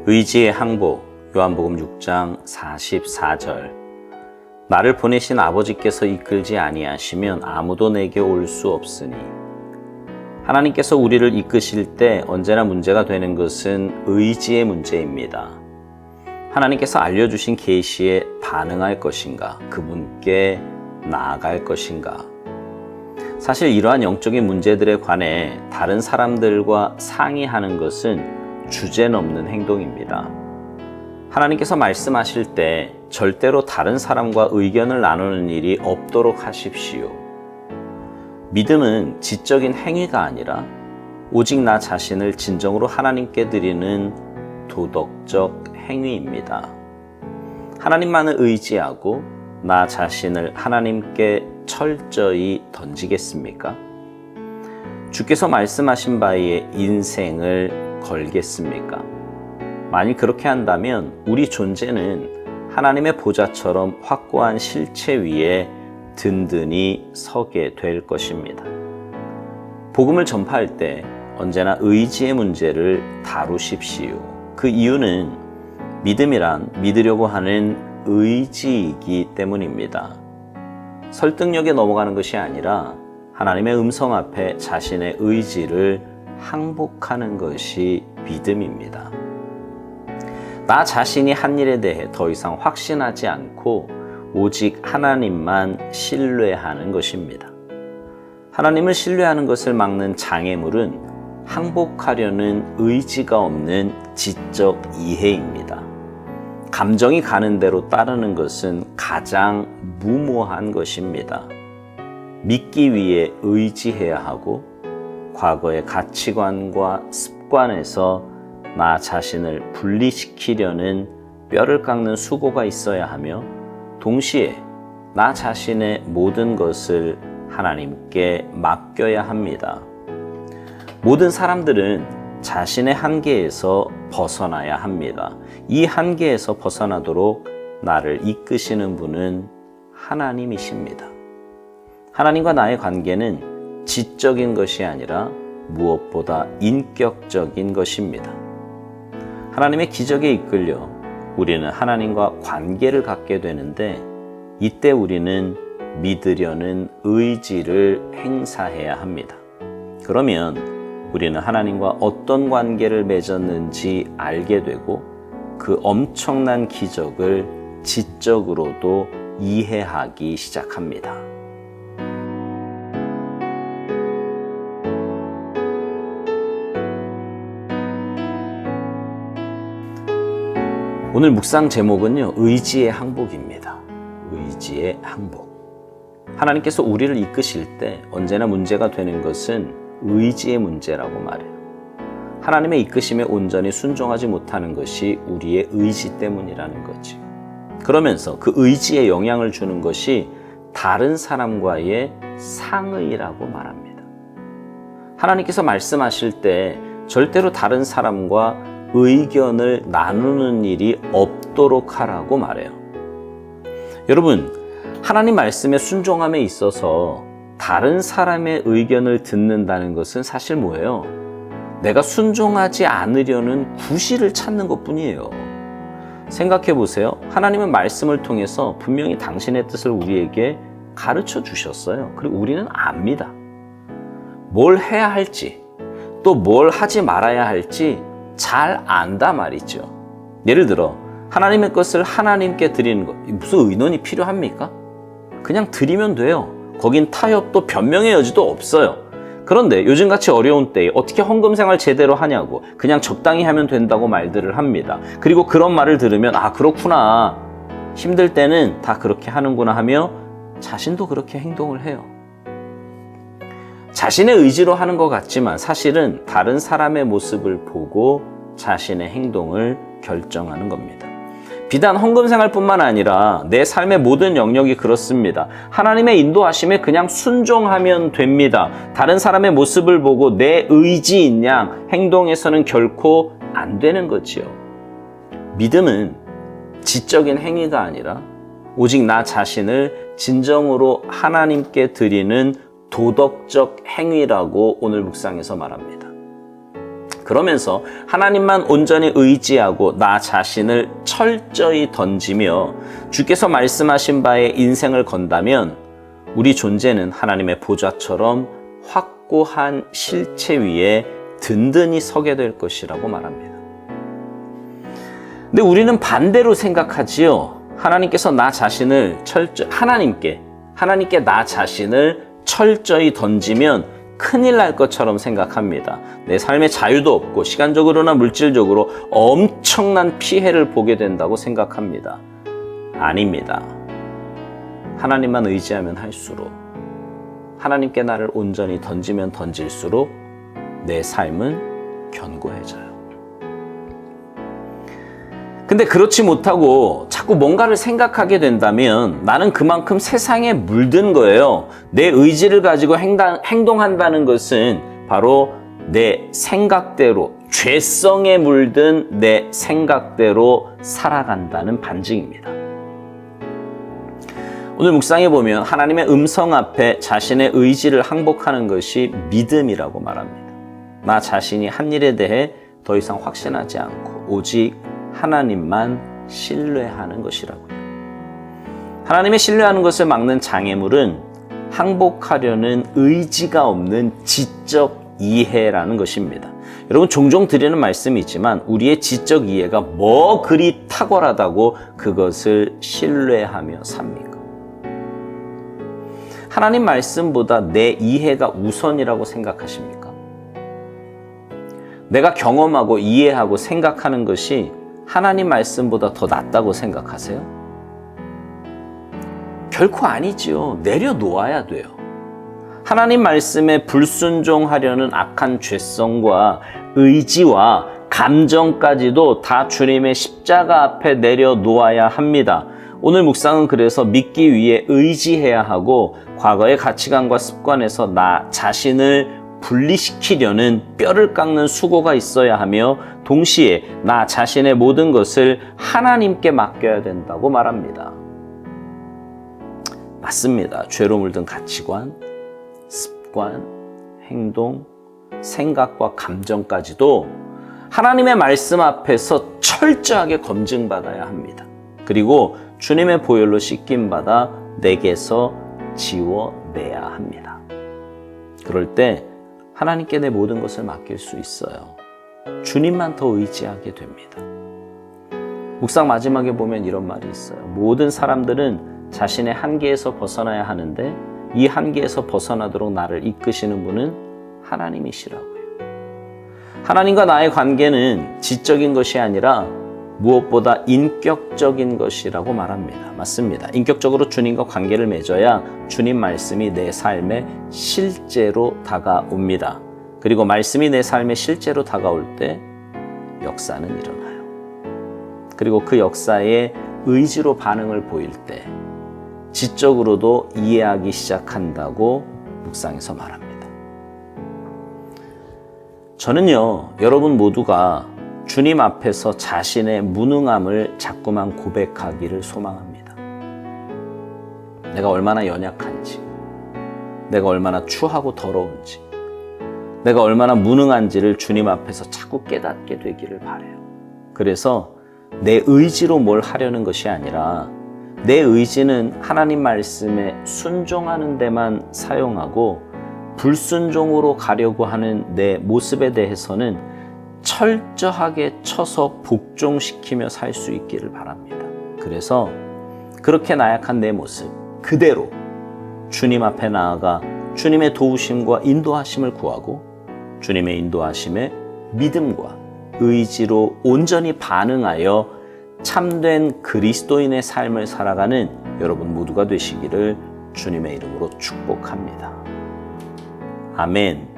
의지의 항복, 요한복음 6장 44절. 나를 보내신 아버지께서 이끌지 아니하시면 아무도 내게 올 수 없으니. 하나님께서 우리를 이끄실 때 언제나 문제가 되는 것은 의지의 문제입니다. 하나님께서 알려주신 계시에 반응할 것인가, 그분께 나아갈 것인가. 사실 이러한 영적인 문제들에 관해 다른 사람들과 상의하는 것은 주제넘는 행동입니다. 하나님께서 말씀하실 때 절대로 다른 사람과 의견을 나누는 일이 없도록 하십시오. 믿음은 지적인 행위가 아니라 오직 나 자신을 진정으로 하나님께 드리는 도덕적 행위입니다. 하나님만을 의지하고 나 자신을 하나님께 철저히 던지겠습니까? 주께서 말씀하신 바에 인생을 걸겠습니까? 만일 그렇게 한다면 우리 존재는 하나님의 보좌처럼 확고한 실체 위에 든든히 서게 될 것입니다. 복음을 전파할 때 언제나 의지의 문제를 다루십시오. 그 이유는 믿음이란 믿으려고 하는 의지이기 때문입니다. 설득력에 넘어가는 것이 아니라 하나님의 음성 앞에 자신의 의지를 항복하는 것이 믿음입니다. 나 자신이 한 일에 대해 더 이상 확신하지 않고 오직 하나님만 신뢰하는 것입니다. 하나님을 신뢰하는 것을 막는 장애물은 항복하려는 의지가 없는 지적 이해입니다. 감정이 가는 대로 따르는 것은 가장 무모한 것입니다. 믿기 위해 의지해야 하고 과거의 가치관과 습관에서 나 자신을 분리시키려는 뼈를 깎는 수고가 있어야 하며 동시에 나 자신의 모든 것을 하나님께 맡겨야 합니다. 모든 사람들은 자신의 한계에서 벗어나야 합니다. 이 한계에서 벗어나도록 나를 이끄시는 분은 하나님이십니다. 하나님과 나의 관계는 지적인 것이 아니라 무엇보다 인격적인 것입니다. 하나님의 기적에 이끌려 우리는 하나님과 관계를 갖게 되는데 이때 우리는 믿으려는 의지를 행사해야 합니다. 그러면 우리는 하나님과 어떤 관계를 맺었는지 알게 되고 그 엄청난 기적을 지적으로도 이해하기 시작합니다. 오늘 묵상 제목은요, 의지의 항복입니다. 의지의 항복. 하나님께서 우리를 이끄실 때 언제나 문제가 되는 것은 의지의 문제라고 말해요. 하나님의 이끄심에 온전히 순종하지 못하는 것이 우리의 의지 때문이라는 거죠. 그러면서 그 의지에 영향을 주는 것이 다른 사람과의 상의라고 말합니다. 하나님께서 말씀하실 때 절대로 다른 사람과 의견을 나누는 일이 없도록 하라고 말해요. 여러분, 하나님 말씀에 순종함에 있어서 다른 사람의 의견을 듣는다는 것은 사실 뭐예요? 내가 순종하지 않으려는 구실을 찾는 것뿐이에요. 생각해 보세요. 하나님은 말씀을 통해서 분명히 당신의 뜻을 우리에게 가르쳐 주셨어요. 그리고 우리는 압니다. 뭘 해야 할지, 또 뭘 하지 말아야 할지 잘 안다 말이죠. 예를 들어 하나님의 것을 하나님께 드리는 것, 무슨 의논이 필요합니까? 그냥 드리면 돼요. 거긴 타협도 변명의 여지도 없어요. 그런데 요즘같이 어려운 때에 어떻게 헌금 생활 제대로 하냐고 그냥 적당히 하면 된다고 말들을 합니다. 그리고 그런 말을 들으면 아, 그렇구나, 힘들 때는 다 그렇게 하는구나 하며 자신도 그렇게 행동을 해요. 자신의 의지로 하는 것 같지만 사실은 다른 사람의 모습을 보고 자신의 행동을 결정하는 겁니다. 비단 헌금 생활뿐만 아니라 내 삶의 모든 영역이 그렇습니다. 하나님의 인도하심에 그냥 순종하면 됩니다. 다른 사람의 모습을 보고 내 의지인 양 행동해서는 결코 안 되는 거지요. 믿음은 지적인 행위가 아니라 오직 나 자신을 진정으로 하나님께 드리는 도덕적 행위라고 오늘 묵상에서 말합니다. 그러면서 하나님만 온전히 의지하고 나 자신을 철저히 던지며 주께서 말씀하신 바에 인생을 건다면 우리 존재는 하나님의 보좌처럼 확고한 실체 위에 든든히 서게 될 것이라고 말합니다. 근데 우리는 반대로 생각하지요. 하나님께서 나 자신을 하나님께 나 자신을 철저히 던지면 큰일 날 것처럼 생각합니다. 내 삶에 자유도 없고 시간적으로나 물질적으로 엄청난 피해를 보게 된다고 생각합니다. 아닙니다. 하나님만 의지하면 할수록, 하나님께 나를 온전히 던지면 던질수록 내 삶은 견고해져요. 근데 그렇지 못하고 자꾸 뭔가를 생각하게 된다면 나는 그만큼 세상에 물든 거예요. 내 의지를 가지고 행동한다는 것은 바로 내 생각대로, 죄성에 물든 내 생각대로 살아간다는 반증입니다. 오늘 묵상해 보면 하나님의 음성 앞에 자신의 의지를 항복하는 것이 믿음이라고 말합니다. 나 자신이 한 일에 대해 더 이상 확신하지 않고 오직 하나님만 신뢰하는 것이라고요. 하나님의 신뢰하는 것을 막는 장애물은 항복하려는 의지가 없는 지적 이해라는 것입니다. 여러분, 종종 드리는 말씀이지만 우리의 지적 이해가 뭐 그리 탁월하다고 그것을 신뢰하며 삽니까? 하나님 말씀보다 내 이해가 우선이라고 생각하십니까? 내가 경험하고 이해하고 생각하는 것이 하나님 말씀보다 더 낫다고 생각하세요? 결코 아니지요. 내려놓아야 돼요. 하나님 말씀에 불순종하려는 악한 죄성과 의지와 감정까지도 다 주님의 십자가 앞에 내려놓아야 합니다. 오늘 묵상은 그래서 믿기 위해 의지해야 하고 과거의 가치관과 습관에서 나 자신을 분리시키려는 뼈를 깎는 수고가 있어야 하며 동시에 나 자신의 모든 것을 하나님께 맡겨야 된다고 말합니다. 맞습니다. 죄로 물든 가치관, 습관, 행동, 생각과 감정까지도 하나님의 말씀 앞에서 철저하게 검증받아야 합니다. 그리고 주님의 보혈로 씻김받아 내게서 지워내야 합니다. 그럴 때 하나님께 내 모든 것을 맡길 수 있어요. 주님만 더 의지하게 됩니다. 묵상 마지막에 보면 이런 말이 있어요. 모든 사람들은 자신의 한계에서 벗어나야 하는데 이 한계에서 벗어나도록 나를 이끄시는 분은 하나님이시라고요. 하나님과 나의 관계는 지적인 것이 아니라 무엇보다 인격적인 것이라고 말합니다. 맞습니다. 인격적으로 주님과 관계를 맺어야 주님 말씀이 내 삶에 실제로 다가옵니다. 그리고 말씀이 내 삶에 실제로 다가올 때 역사는 일어나요. 그리고 그 역사에 의지로 반응을 보일 때 지적으로도 이해하기 시작한다고 묵상에서 말합니다. 저는요, 여러분 모두가 주님 앞에서 자신의 무능함을 자꾸만 고백하기를 소망합니다. 내가 얼마나 연약한지, 내가 얼마나 추하고 더러운지, 내가 얼마나 무능한지를 주님 앞에서 자꾸 깨닫게 되기를 바라요. 그래서 내 의지로 뭘 하려는 것이 아니라 내 의지는 하나님 말씀에 순종하는 데만 사용하고 불순종으로 가려고 하는 내 모습에 대해서는 철저하게 쳐서 복종시키며 살 수 있기를 바랍니다. 그래서 그렇게 나약한 내 모습 그대로 주님 앞에 나아가 주님의 도우심과 인도하심을 구하고 주님의 인도하심에 믿음과 의지로 온전히 반응하여 참된 그리스도인의 삶을 살아가는 여러분 모두가 되시기를 주님의 이름으로 축복합니다. 아멘.